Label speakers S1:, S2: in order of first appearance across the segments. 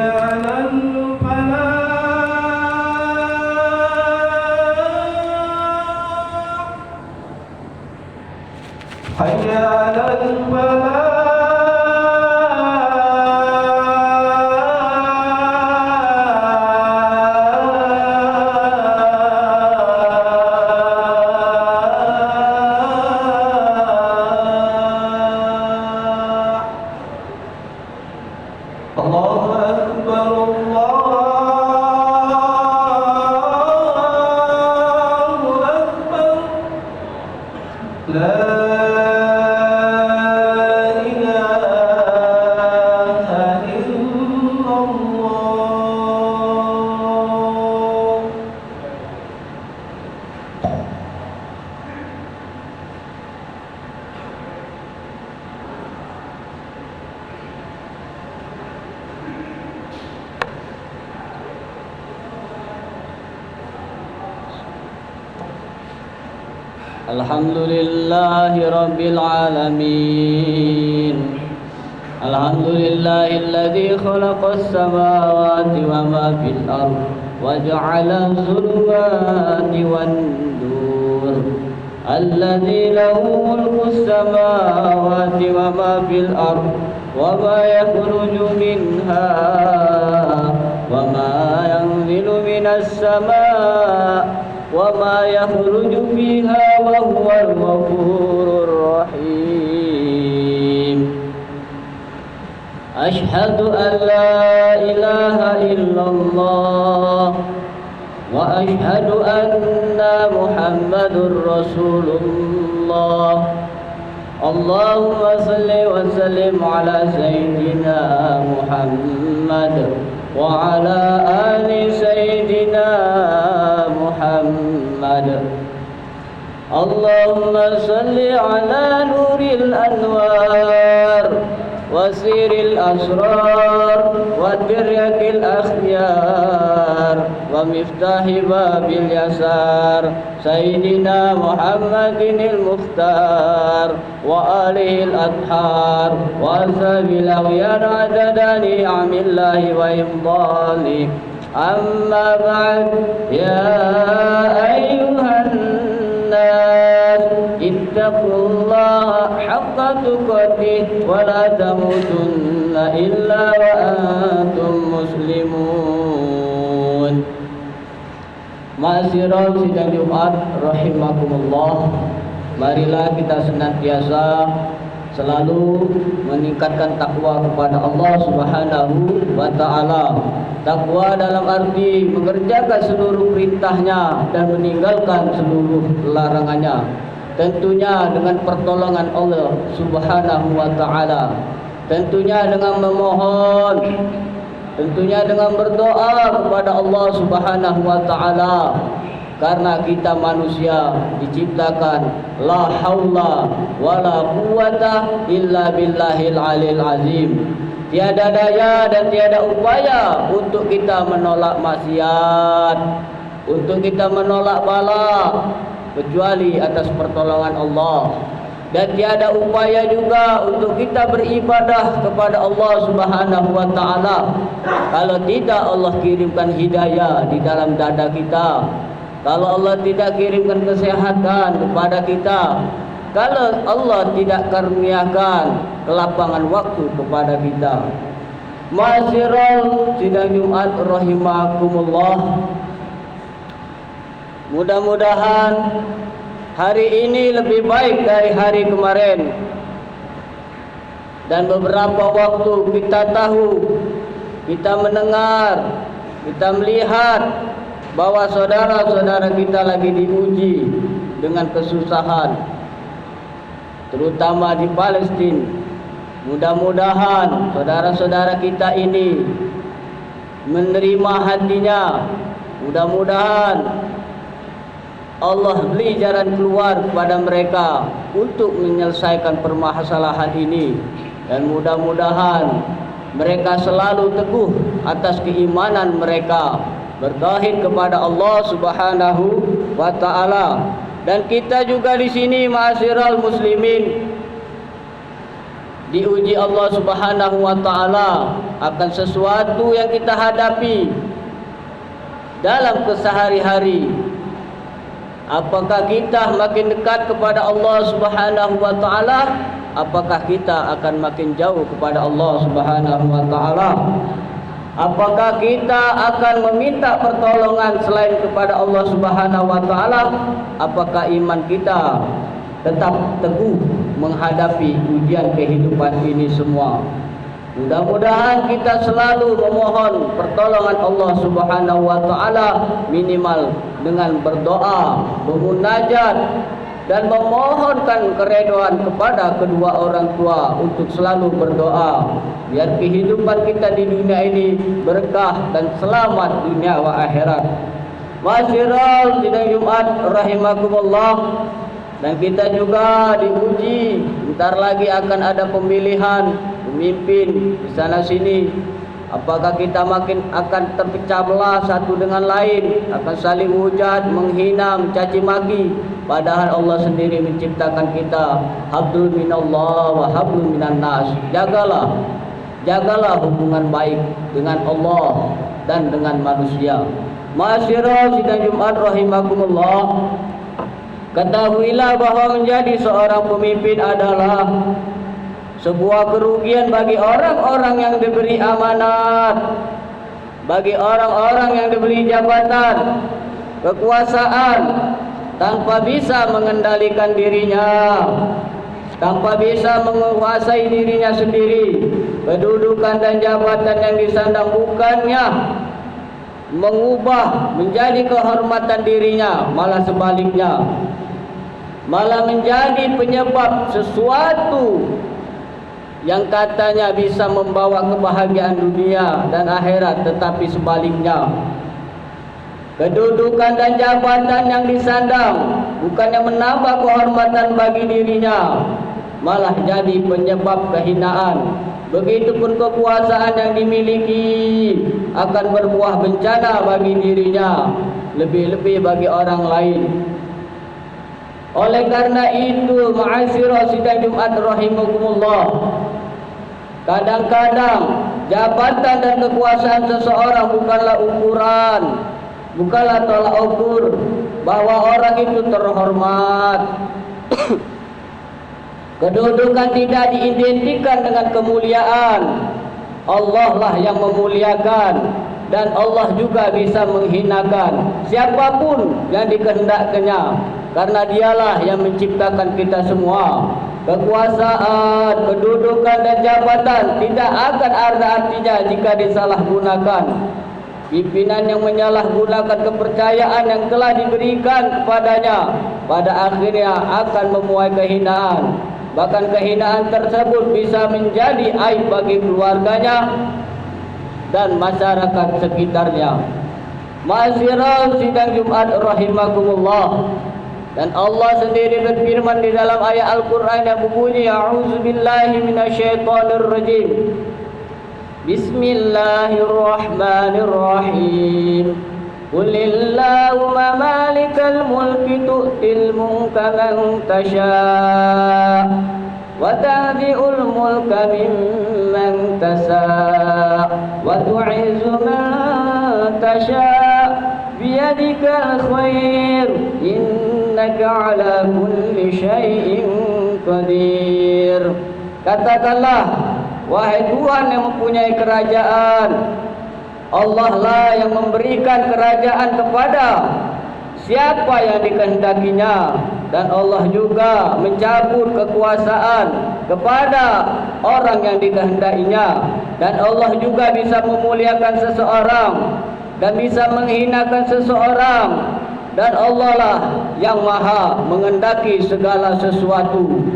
S1: على الفلاح حي على
S2: Alhamdulillahi Rabbil Alamin. Alhamdulillahilladzi khalaqas samawati wa ma fil ardh wa ja'ala adh-dhulumati wan nur. Alladzi lahu mulkus samawati wa ma fil ardh wa ma yakhruju minha wa ma yanzilu minas samaa'i وما يخرج فيها وهو الغفور الرحيم أشهد أن لا إله إلا الله وأشهد أن محمد رسول الله اللهم صل وسلم على سيدنا محمد وعلى آل سيدنا محمد اللهم صل على نور الأنوار وسير الأسرار ودرية الأخيار ومفتاح باب اليسار سيدنا محمد المختار وآله الأطهار وأصحاب الأغيار عدد نعم الله وإفضاله أما بعد يا أيها الناس اتقوا الله حق تقاته ولا تموتن إلا وأنتم مسلمون. Ma'asyiral sidang Jumat rahimakumullah, marilah kita senantiasa selalu meningkatkan takwa kepada Allah Subhanahu wa ta'ala. Takwa dalam arti mengerjakan seluruh perintahnya dan meninggalkan seluruh larangannya, tentunya dengan pertolongan Allah Subhanahu wa ta'ala, tentunya dengan memohon, tentunya dengan berdoa kepada Allah Subhanahu wa ta'ala. Karena kita manusia diciptakan la haula wala quwata illa billahil alil azim. Tiada daya dan tiada upaya untuk kita menolak maksiat, untuk kita menolak bala, kecuali atas pertolongan Allah. Dan tiada upaya juga untuk kita beribadah kepada Allah Subhanahu wa ta'ala kalau tidak Allah kirimkan hidayah di dalam dada kita, kalau Allah tidak kirimkan kesehatan kepada kita, kalau Allah tidak karuniakan kelapangan waktu kepada kita. Ma'asyiral sidang Jumat rahimakumullah, mudah-mudahan hari ini lebih baik dari hari kemarin. Dan beberapa waktu kita tahu, kita mendengar, kita melihat bahwa saudara-saudara kita lagi diuji dengan kesusahan, terutama di Palestina. Mudah-mudahan saudara-saudara kita ini menerima hatinya. Mudah-mudahan Allah beri jalan keluar kepada mereka untuk menyelesaikan permasalahan ini. Dan mudah-mudahan mereka selalu teguh atas keimanan mereka, bertauhid kepada Allah Subhanahu wa ta'ala. Dan kita juga di sini, ma'asyiral muslimin, diuji Allah Subhanahu wa taala akan sesuatu yang kita hadapi dalam kesehari-hari. Apakah kita makin dekat kepada Allah Subhanahu wa taala? Apakah kita akan makin jauh kepada Allah Subhanahu wa taala? Apakah kita akan meminta pertolongan selain kepada Allah Subhanahu wa taala? Apakah iman kita tetap teguh menghadapi ujian kehidupan ini semua? Mudah-mudahan kita selalu memohon pertolongan Allah Subhanahu wa taala, minimal dengan berdoa, bermunajat dan memohonkan keredoan kepada kedua orang tua untuk selalu berdoa biar kehidupan kita di dunia ini berkah dan selamat dunia wa akhirat. Masyiral sidang Jumat rahimakumullah, dan kita juga diuji. Bentar lagi akan ada pemilihan pemimpin di sana sini. Apakah kita makin akan terpecah belah satu dengan lain, akan saling hujat, menghina, mencaci maki, padahal Allah sendiri menciptakan kita hablum minallah wa hablum minan nas. Jagalah hubungan baik dengan Allah dan dengan manusia. Ma'asyiral sidang Jumat rahimakumullah, ketahuilah bahwa menjadi seorang pemimpin adalah sebuah kerugian bagi orang-orang yang diberi amanat, bagi orang-orang yang diberi jabatan, kekuasaan, tanpa bisa mengendalikan dirinya, tanpa bisa menguasai dirinya sendiri. Kedudukan dan jabatan yang disandang bukannya mengubah menjadi kehormatan dirinya, malah sebaliknya, malah menjadi penyebab sesuatu yang katanya bisa membawa kebahagiaan dunia dan akhirat, tetapi sebaliknya. Kedudukan dan jabatan yang disandang bukannya menambah kehormatan bagi dirinya, malah jadi penyebab kehinaan. Begitupun kekuasaan yang dimiliki akan berbuah bencana bagi dirinya, lebih-lebih bagi orang lain. Oleh karena itu, ma'asyiral sidang Jumat rahimakumullah, kadang-kadang jabatan dan kekuasaan seseorang bukanlah ukuran, bukanlah tolak ukur bahwa orang itu terhormat. Kedudukan tidak diidentikan dengan kemuliaan. Allah lah yang memuliakan, dan Allah juga bisa menghinakan siapapun yang dikehendakinya, karena dialah yang menciptakan kita semua. Kekuasaan, kedudukan dan jabatan tidak akan ada artinya jika disalahgunakan. Pimpinan yang menyalahgunakan kepercayaan yang telah diberikan kepadanya pada akhirnya akan menuai kehinaan. Bahkan kehinaan tersebut bisa menjadi aib bagi keluarganya dan masyarakat sekitarnya. Ma'asyiral sidang Jumat rahimakumullah, dan Allah sendiri berfirman di dalam ayat Al-Quran yang berbunyi, A'udzubillahi minasyaitonirrajim, Bismillahirrahmanirrahim. Qulillahumma malikal mulki tu'til mulka man tasha' wa tanzi'ul mulka mimman tasha' wa tu'izzu man tasha' biyadikal khair innaka ala kulli syai'in qadir. Katakanlah, wahai Tuhan yang mempunyai kerajaan, Allah lah yang memberikan kerajaan kepada siapa yang dikehendakinya, dan Allah juga mencabut kekuasaan kepada orang yang dikehendakinya, dan Allah juga bisa memuliakan seseorang dan bisa menghinakan seseorang, dan Allah lah yang maha mengendaki segala sesuatu,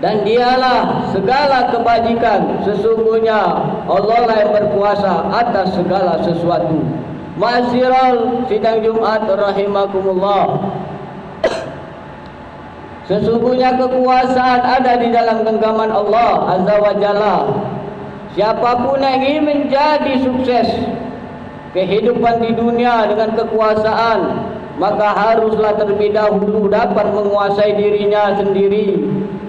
S2: dan dialah segala kebajikan. Sesungguhnya Allah lah yang berkuasa atas segala sesuatu. Ma'asyiral sidang Jumat rahimakumullah, sesungguhnya kekuasaan ada di dalam genggaman Allah Azza wa Jalla. Siapapun yang ingin menjadi sukses kehidupan di dunia dengan kekuasaan, maka haruslah terlebih dahulu dapat menguasai dirinya sendiri,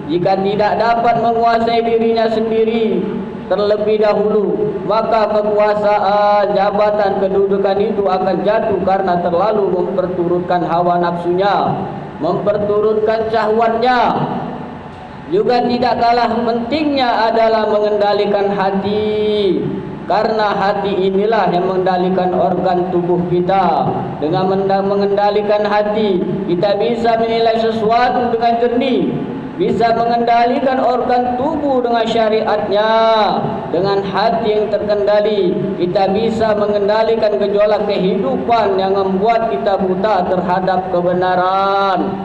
S2: jika tidak dapat menguasai dirinya sendiri terlebih dahulu, maka kekuasaan, jabatan, kedudukan itu akan jatuh karena terlalu memperturutkan hawa nafsunya, memperturutkan syahwatnya. Juga tidak kalah pentingnya adalah mengendalikan hati, karena hati inilah yang mengendalikan organ tubuh kita. Dengan mengendalikan hati, kita bisa menilai sesuatu dengan jernih, bisa mengendalikan organ tubuh dengan syariatnya. Dengan hati yang terkendali, kita bisa mengendalikan gejolak kehidupan yang membuat kita buta terhadap kebenaran,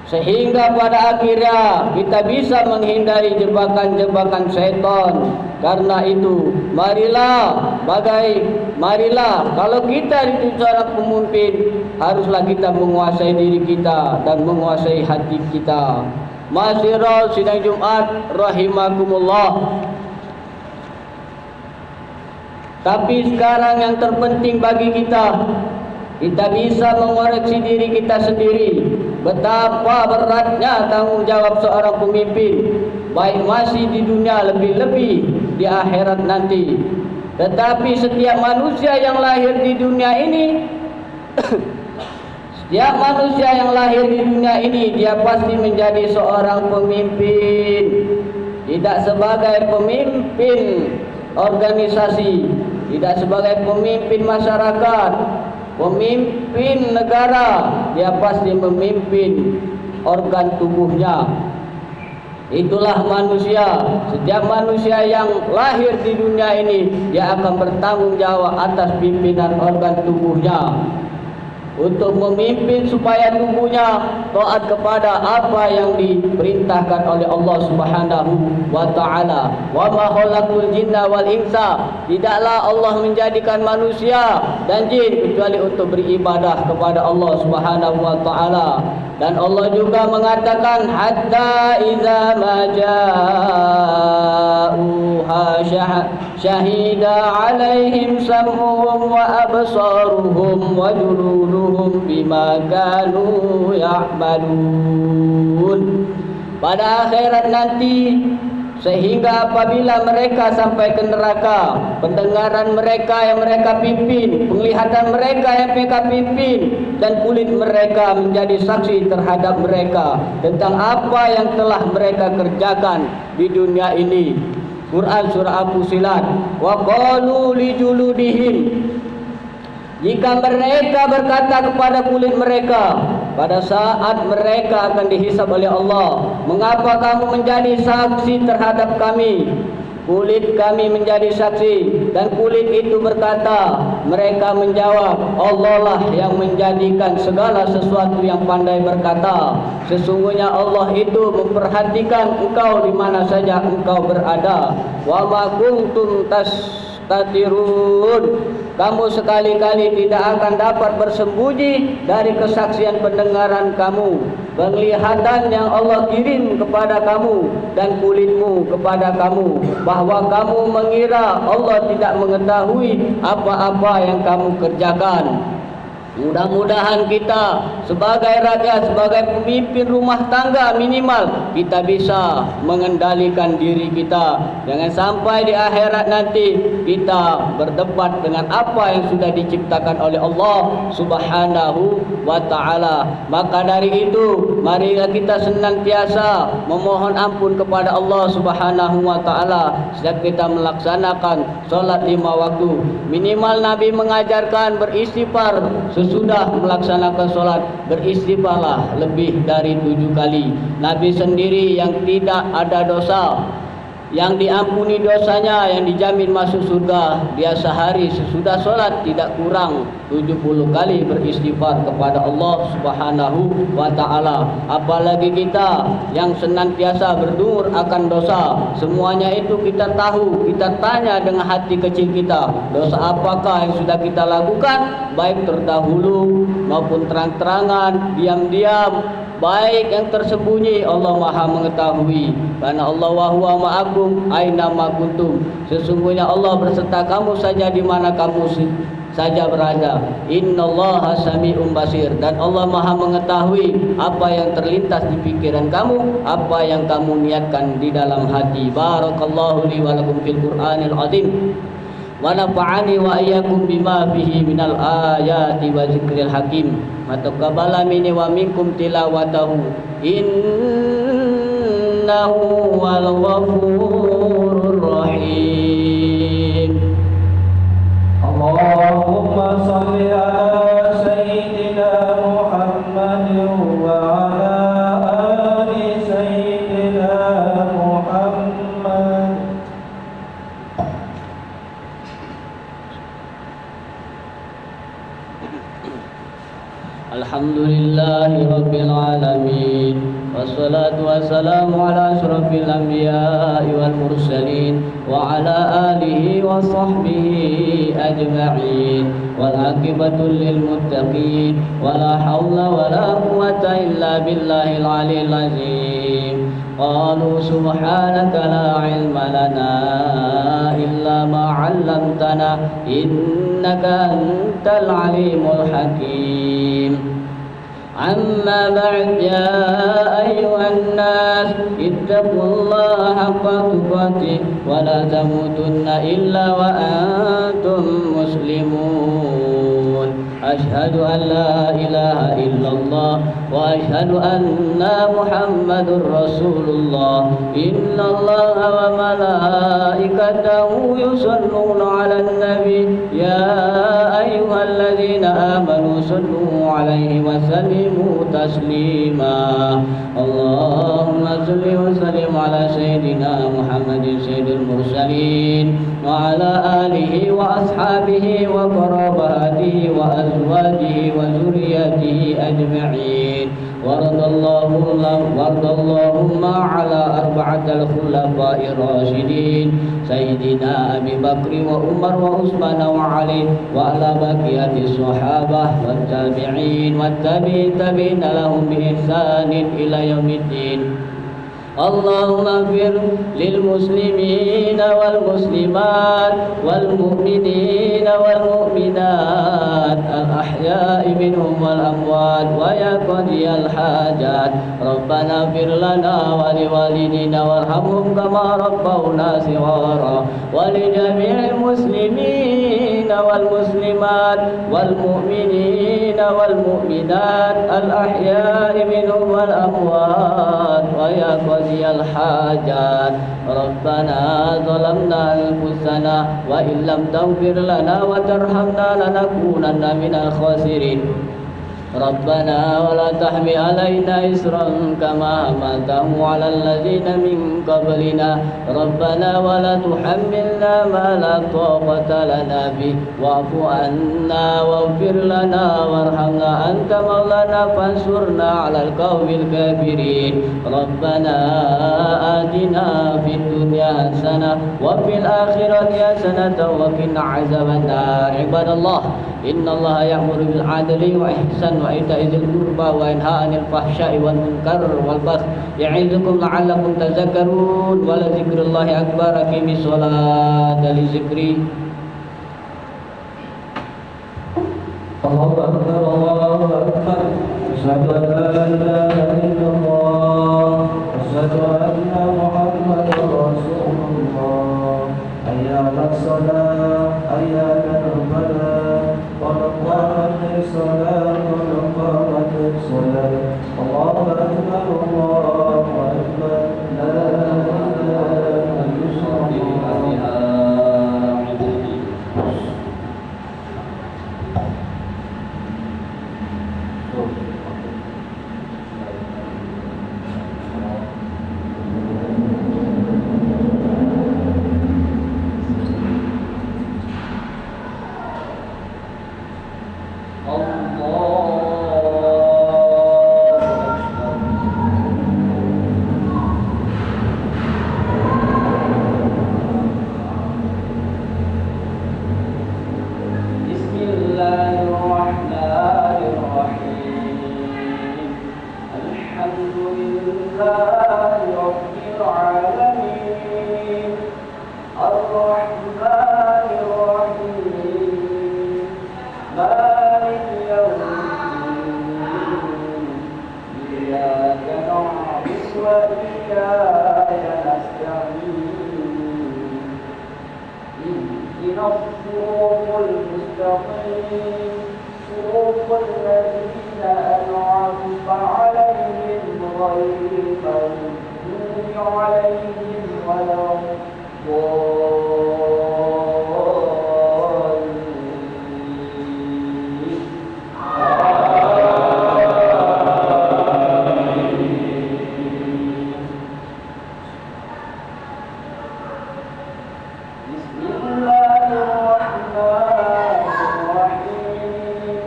S2: sehingga pada akhirnya kita bisa menghindari jebakan-jebakan syaitan. Karena itu, marilah kalau kita itu seorang pemimpin, haruslah kita menguasai diri kita dan menguasai hati kita. Ma'asyiral sidang Jumat rahimakumullah. Tapi sekarang yang terpenting bagi kita bisa mengoreksi diri kita sendiri. Betapa beratnya tanggung jawab seorang pemimpin, baik masih di dunia, lebih-lebih di akhirat nanti. Tetapi setiap manusia yang lahir di dunia ini setiap manusia yang lahir di dunia ini, dia pasti menjadi seorang pemimpin. Tidak sebagai pemimpin organisasi, tidak sebagai pemimpin masyarakat, pemimpin negara, dia pasti memimpin organ tubuhnya. Itulah manusia. Setiap manusia yang lahir di dunia ini, dia akan bertanggung jawab atas pimpinan organ tubuhnya, untuk memimpin supaya tubuhnya taat kepada apa yang diperintahkan oleh Allah Subhanahu wa taala. Wa ma khalaqul jinna wal insa, tidaklah Allah menjadikan manusia dan jin kecuali untuk beribadah kepada Allah Subhanahu wa taala. Dan Allah juga mengatakan, hatta iza ma ja'uha syahida alaihim sam'uhum wa absaruhum wa juluduhum bima kanu ya'malun. Pada akhirat nanti, sehingga apabila mereka sampai ke neraka, pendengaran mereka yang mereka pimpin, penglihatan mereka yang mereka pimpin, dan kulit mereka menjadi saksi terhadap mereka tentang apa yang telah mereka kerjakan di dunia ini. Quran surah Al-Fusilat. Wa qalu li juludihim, jika mereka berkata kepada kulit mereka pada saat mereka akan dihisab oleh Allah, mengapa kamu menjadi saksi terhadap kami? Kulit kami menjadi saksi. Dan kulit itu berkata, mereka menjawab, Allah lah yang menjadikan segala sesuatu yang pandai berkata. Sesungguhnya Allah itu memperhatikan engkau di mana saja engkau berada. Wa ma kuntum tastatirun, kamu sekali-kali tidak akan dapat bersembunyi dari kesaksian pendengaran kamu, penglihatan yang Allah kirim kepada kamu, dan kulitmu kepada kamu, bahwa kamu mengira Allah tidak mengetahui apa-apa yang kamu kerjakan. Mudah-mudahan kita sebagai rakyat, sebagai pemimpin rumah tangga, minimal kita bisa mengendalikan diri kita. Jangan sampai di akhirat nanti kita berdebat dengan apa yang sudah diciptakan oleh Allah Subhanahu wa ta'ala. Maka dari itu, marilah kita senantiasa memohon ampun kepada Allah Subhanahu wa ta'ala setiap kita melaksanakan solat 5 waktu. Minimal Nabi mengajarkan beristighfar sesudah melaksanakan solat, beristighfarlah lebih dari 7 kali. Nabi sendiri yang tidak ada dosa, yang diampuni dosanya, yang dijamin masuk surga, dia sehari sesudah solat tidak kurang 70 kali beristighfar kepada Allah Subhanahu wa ta'ala. Apalagi kita yang senantiasa berdumur akan dosa. Semuanya itu kita tahu, kita tanya dengan hati kecil kita, dosa apakah yang sudah kita lakukan, baik terdahulu maupun terang-terangan, diam-diam, baik yang tersembunyi. Allah Maha mengetahui, karena Allah wa huwa ma'akum aina ma kuntum. Sesungguhnya Allah berserta kamu saja di mana kamu saja berada. Innallaha sami'un basir, dan Allah Maha mengetahui apa yang terlintas di pikiran kamu, apa yang kamu niatkan di dalam hati. Barakallahu li wa lakum fil Qur'anil azim. Wa nafa'ani wa iyyakum bima fihi minal ayati wa zikril hakim. Wa taqabbala minni wa minkum tilawatahu. Innahu wal ghafurur rahim.
S1: Allahumma salli ala sayyidina Muhammadin wa ala ali sayyidina Muhammad.
S2: Alhamdulillahi rabbil alamin, wassalatu wassalamu ala asyrafil anbiya'i wal mursalin wa ala alihi wa sahbihi ajma'in, wal aqibatu lil muttaqin, wala hawla wala quwwata illa billahil aliyyil azim. Qalu subhanaka la ilma lana illa ma 'allamtana innaka antal alimul hakim. Amma ba'd, ya ayyuhan nas ittaqullaha haqqa tuqatih wa la tamutunna illa wa antum muslimun. Ashhadu an la ilaha illallah wa ashhadu anna Muhammadur Rasulullah. Innallaha wa malaikatahu yusalluna 'alan nabi ya ayyuhalladzina amanu sallu 'alaihi wa sallimu taslima. Allahumma salli wa sallim ala sayyidina Muhammadin sayyidil mursalin wa ala alihi wa ashabihi wa qarabatihi wa azwajihi wa zurriyyatihi ajma'in. Wardallahumma ala arba'atil khulafa'ir rasyidin sayyidina Abi Bakri wa Umar wa Utsman wa Ali wa ala baqiyatis sahabah wat tabi'in wat tabi'in lahum bi ihsanin ila yaumiddin. Allahumma ighfir lil muslimina wal muslimat wal mu'minina wal mu'minat al ahya'i minhum wal amwat wa ya qadiyal hajat. Rabbana ighfir lana wa li walidina warhamhum kama rabbawna shighara wa li jami'il muslimina wal muslimat wal mu'minina wal mu'minat al ahya'i minhum wal amwat wa ya الحاجات. ربنا ظلمنا أنفسنا وإن لم تغفر لنا وترحمنا لنكونن من الخاسرين. ربنا ولا تحمل علينا إصرا كما حملته على الذين من قبلنا. ربنا ولا تحملنا ما لا طاقة لنا به واعف عنا واغفر لنا وارحمنا أنت مولانا فانصرنا على القوم الكافرين. ربنا آتنا في الدنيا حسنة وفي الآخرة حسنة وقنا عذاب النار. عباد الله إن الله يأمر بالعدل والإحسان وإيتاء ذي القربى وينهى عن الفحشاء والمنكر والبغي يعظكم لعلكم تذكرون. ولذكر الله أكبر. أقيموا الصلاة لذكري.
S1: الله أكبر الله أكبر. أشهد أن لا إله إلا الله. أشهد أن محمدا رسول الله. حي على الصلاة حي على الفلاح قد قامت الصلاة قد قامت الصلاة. الله أكبر الله أكبر. لا إله إلا الله. الصراط المستقيم صراط الذين أنعمت عليهم غير المغضوب عليهم ولا الضالين. بسم الله الرحمن الرحيم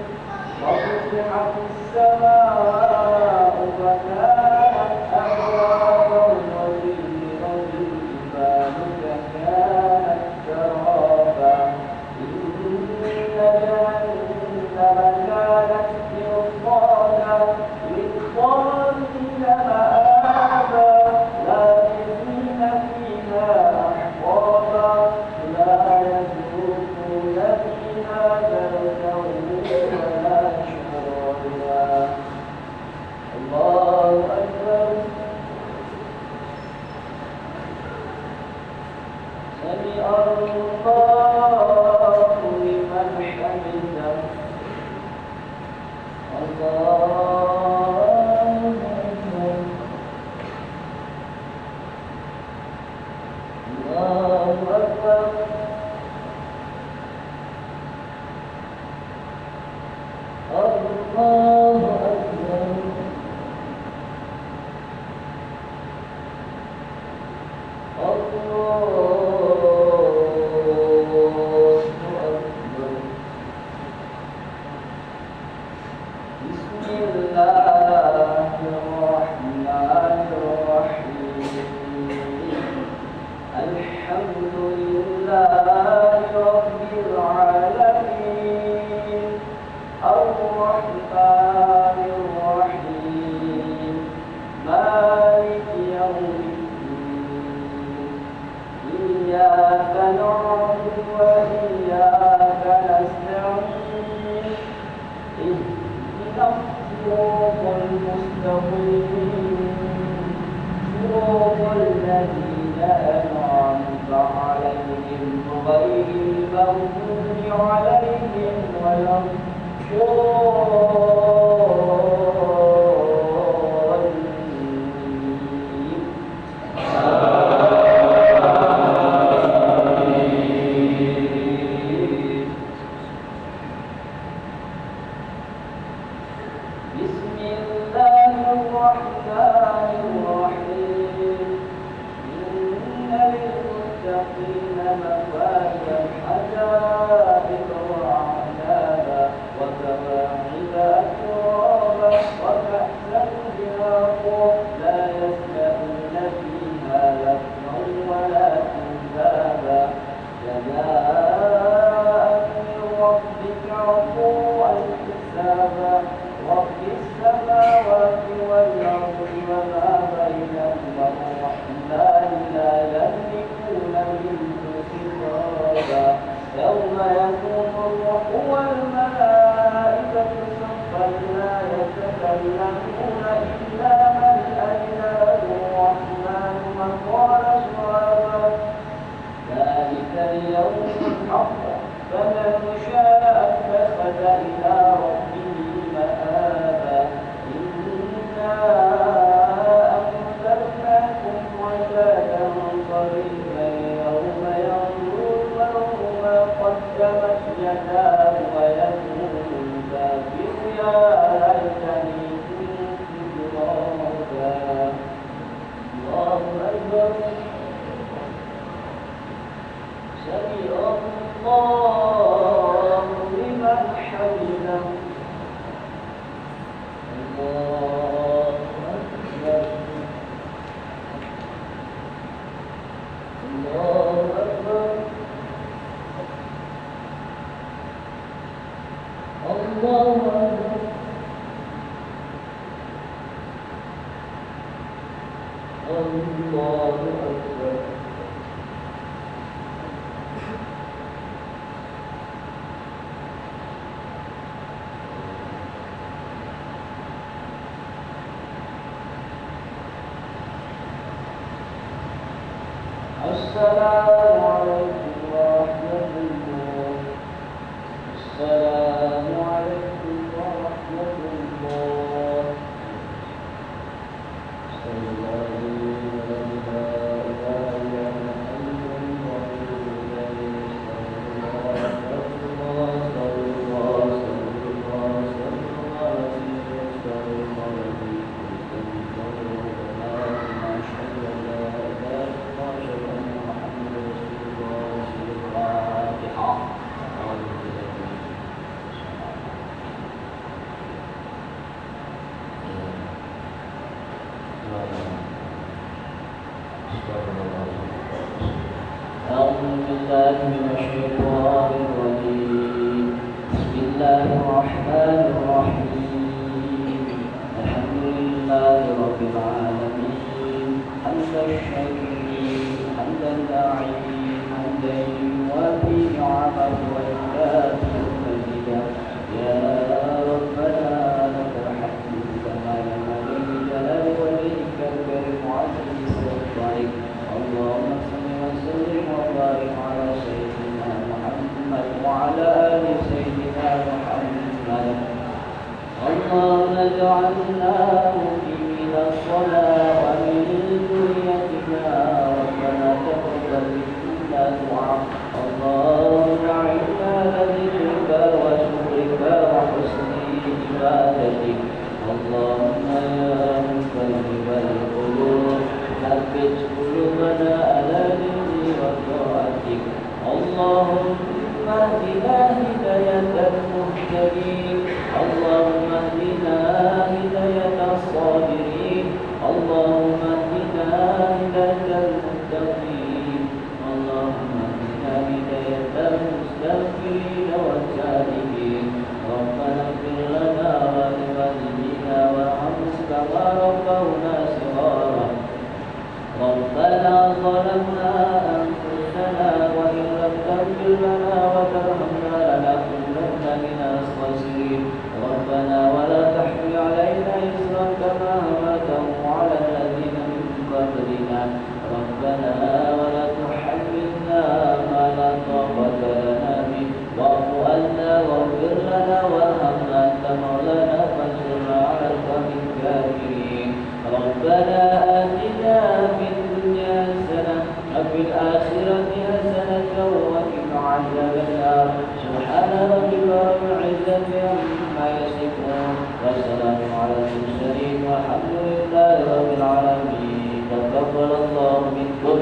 S1: وفتحت السماء فكانت أبوابا وسيرت الجبال فكانت سرابا إن جهنم كانت مرصادا للطاغين مآبا لابثين فيها أحقابا لا يذوقون فيها بردا ولا شرابا. الله أكبر. سمع الله لمن حمده. الله أكبر. الله أكبر. الله أكبر. الله أكبر. بسم الله الرحمن الرحيم الحمد لله رب العالمين الرحمن الرحيم مالك يوم الدين إياك نعبد وإياك نستعين اهدنا الصراط المستقيم صراط الذين أنعمت عليهم غير المغضوب عليهم ولا الضالين. بسم الله الرحمن الرحيم إن للمتقين مفازا حدائق وأعنابا وكواعب أترابا وكأسا دهاقا لا يسمعون فيها لغوا ولا كذابا جزاء من ربك عطاء حسابا رب السماوات والأرض وما بينهما الرحمن لا يملكون منه خطابا يوم يقوم الروح والملائكة صفا لا يتكلمون إلا من أذن له الرحمن وقال صوابا ذلك اليوم الحق فمن شاء اتخذ إلى ربه مآبا إنا أنذرناكم عذابا قريبا يوم ينظر المرء ما قدمت يداه ويقول الكافر يا ليتني كنت ترابا. الله أكبر. سمع الله لمن حمده. الله أكبر. الله أكبر. الله أكبر. الله أكبر. السلام عليكم ورحمة الله
S2: الرحمن الرحيم الحمد لله رب العالمين حمد الشاكرين حمد الداعين حمدا يوافي نعمه ويكافئ مزيدا يا ربنا لك الحمد كما ينبغي لجلال وجهك الكريم وعزه سلطانك اللهم صل وسلم وبارك على سيدنا محمد وعلى ال سيدنا محمد اللهم اجعلنا مقيمين الصلاه ومن ذريتنا ربنا تقبل منا دعاء اللهم اعنا لذكرك وشكرك وحسن عبادتك اللهم يا مقلب القلوب ثبت قلوبنا على دينك وطاعتك اللهم اهدنا هداية المهتدين اللهم اهدنا هداية الصابرين اللهم اهدنا هداية المتقين اللهم اهدنا هداية المستغفرين والتائبين ربنا اغفر لنا ولوالدينا وارحمهم كما ربونا صغارا ربنا ظلمنا أنفسنا وإن لم تغفر لنا وترحمنا لنكونن من الخاسرين ربنا ولا تحمل علينا إصرا كما حملته على الذين من قبلنا ربنا ولا تحملنا ما لا طاقة لنا به واعف عنا واغفر لنا وارحمنا أنت مولانا فانصرنا على القوم الكافرين ربنا آتنا في الدنيا حسنة وفي الآخرة حسنة وقنا عذاب النار سبحان ربك رب العزة عما يصفون وسلام على المرسلين والحمد لله رب العالمين تقبل الله منكم